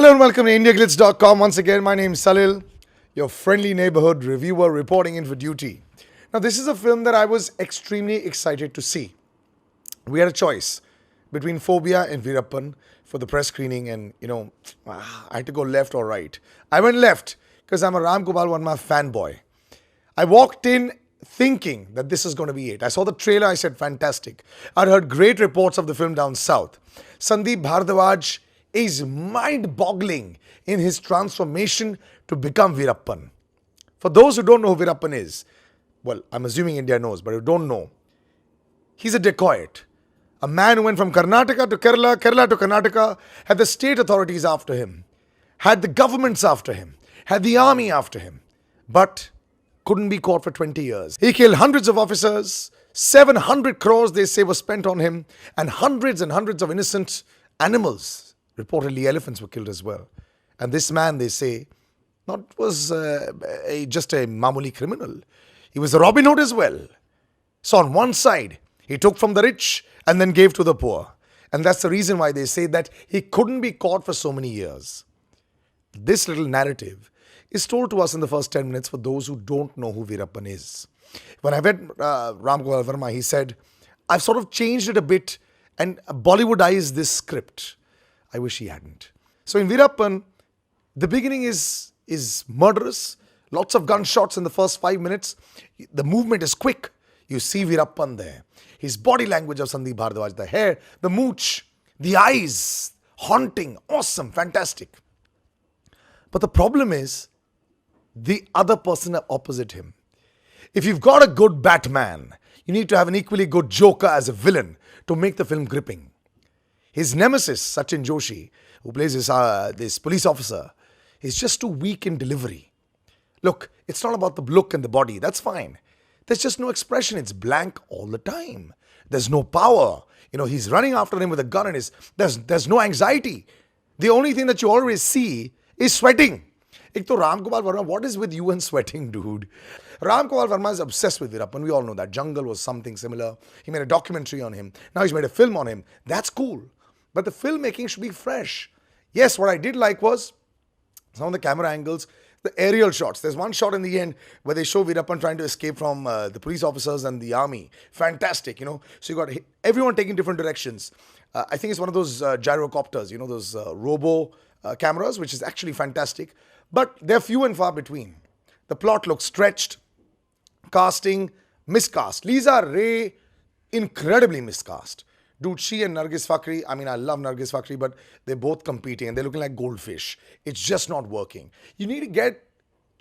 Hello and welcome to IndiaGlitz.com. Once again, my name is Salil, your friendly neighborhood reviewer reporting in for duty. Now, this is a film that I was extremely excited to see. We had a choice between Phobia and Veerappan for the press screening, and I had to go left or right. I went left because I'm a Ram Gopal Varma fanboy. I walked in thinking that this is going to be it. I saw the trailer, I said, fantastic. I'd heard great reports of the film down south. Sandeep Bhardwaj is mind-boggling in his transformation to become Veerappan. For those who don't know who Veerappan is, well, I'm assuming India knows, but who don't know, he's a dacoit. A man who went from Karnataka to Kerala, Kerala to Karnataka, had the state authorities after him, had the governments after him, had the army after him, but couldn't be caught for 20 years. He killed hundreds of officers, 700 crores they say were spent on him, and hundreds of innocent animals. Reportedly, elephants were killed as well. And this man, they say, was just a mamuli criminal. He was a Robin Hood as well. So on one side, he took from the rich and then gave to the poor. And that's the reason why they say that he couldn't be caught for so many years. This little narrative is told to us in the first 10 minutes for those who don't know who Veerappan is. When I met Ram Gopal Varma, he said, I've sort of changed it a bit and Bollywoodized this script. I wish he hadn't. So in Veerappan, the beginning is murderous. Lots of gunshots in the first 5 minutes. The movement is quick. You see Veerappan there. His body language of Sandeep Bhardwaj, the hair, the mooch, the eyes, haunting, awesome, fantastic. But the problem is the other person opposite him. If you've got a good Batman, you need to have an equally good Joker as a villain to make the film gripping. His nemesis, Sachin Joshi, who plays this police officer, is just too weak in delivery. Look, it's not about the look and the body. That's fine. There's just no expression. It's blank all the time. There's no power. He's running after him with a gun and there's no anxiety. The only thing that you always see is sweating. Ek to Ram Gopal Varma, what is with you and sweating, dude? Ram Gopal Varma is obsessed with Veerappan. We all know that. Jungle was something similar. He made a documentary on him. Now he's made a film on him. That's cool. But the filmmaking should be fresh. Yes, what I did like was some of the camera angles, the aerial shots. There's one shot in the end where they show Veerappan trying to escape from the police officers and the army. Fantastic, So you got everyone taking different directions. I think it's one of those gyrocopters, those robo cameras, which is actually fantastic. But they're few and far between. The plot looks stretched. Casting, miscast. Lisa Ray, incredibly miscast. Dude, she and Nargis Fakhri, I love Nargis Fakhri, but they're both competing and they're looking like goldfish. It's just not working. You need to get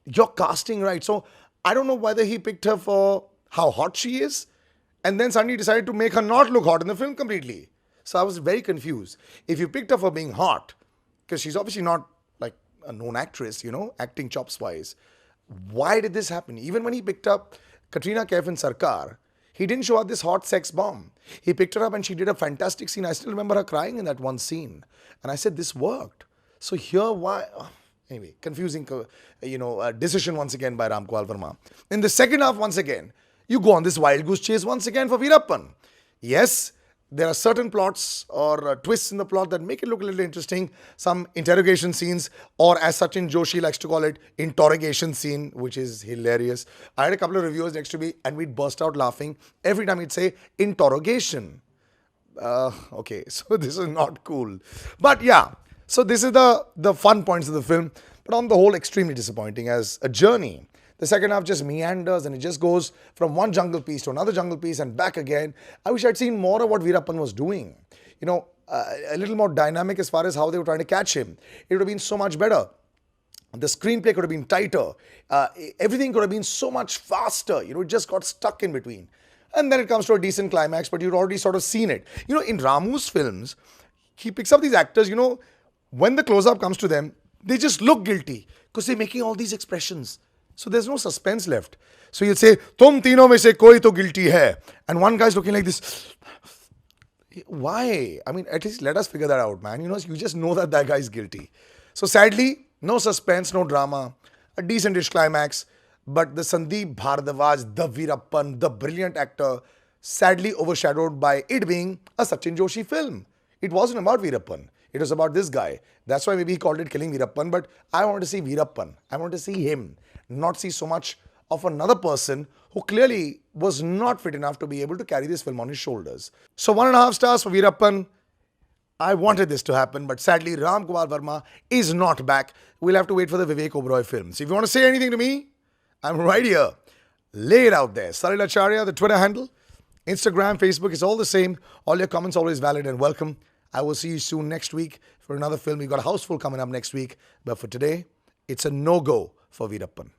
your casting right. So I don't know whether he picked her for how hot she is and then suddenly decided to make her not look hot in the film completely. So I was very confused. If you picked her for being hot, because she's obviously not like a known actress, acting chops-wise, why did this happen? Even when he picked up Katrina Kaif in Sarkar, he didn't show her this hot sex bomb. He picked her up and she did a fantastic scene. I still remember her crying in that one scene. And I said, this worked. So here, why? Anyway, confusing, decision once again by Ram Gopal Varma. In the second half, once again, you go on this wild goose chase once again for Veerappan. Yes, there are certain plots or twists in the plot that make it look a little interesting. Some interrogation scenes, or as Sachin Joshi likes to call it, interrogation scene, which is hilarious. I had a couple of reviewers next to me and we'd burst out laughing every time he'd say interrogation. Okay, so this is not cool. But yeah, so this is the fun points of the film. But on the whole, extremely disappointing as a journey. The second half just meanders and it just goes from one jungle piece to another jungle piece and back again. I wish I'd seen more of what Veerappan was doing. A little more dynamic as far as how they were trying to catch him. It would have been so much better. The screenplay could have been tighter. Everything could have been so much faster. It just got stuck in between. And then it comes to a decent climax, but you'd already sort of seen it. In Ramu's films, he picks up these actors, when the close-up comes to them, they just look guilty because they're making all these expressions. So there's no suspense left. So you'll say, Tum teenon mein se koi to guilty hai. And one guy's looking like this. Why? At least let us figure that out, man. You just know that guy's guilty. So sadly, no suspense, no drama. A decent-ish climax. But the Sandeep Bhardwaj, the Veerappan, the brilliant actor, sadly overshadowed by it being a Sachin Joshi film. It wasn't about Veerappan. It was about this guy. That's why maybe he called it Killing Veerappan. But I want to see Veerappan. I want to see him, not see so much of another person who clearly was not fit enough to be able to carry this film on his shoulders. So 1.5 stars for Veerappan. I wanted this to happen, but sadly Ram Gopal Varma is not back. We'll have to wait for the Vivek Oberoi film. So if you want to say anything to me, I'm right here. Lay it out there. Salil Acharya, the Twitter handle. Instagram, Facebook, it's all the same. All your comments always valid and welcome. I will see you soon next week for another film. We've got a house full coming up next week. But for today, it's a no-go for Veerappan.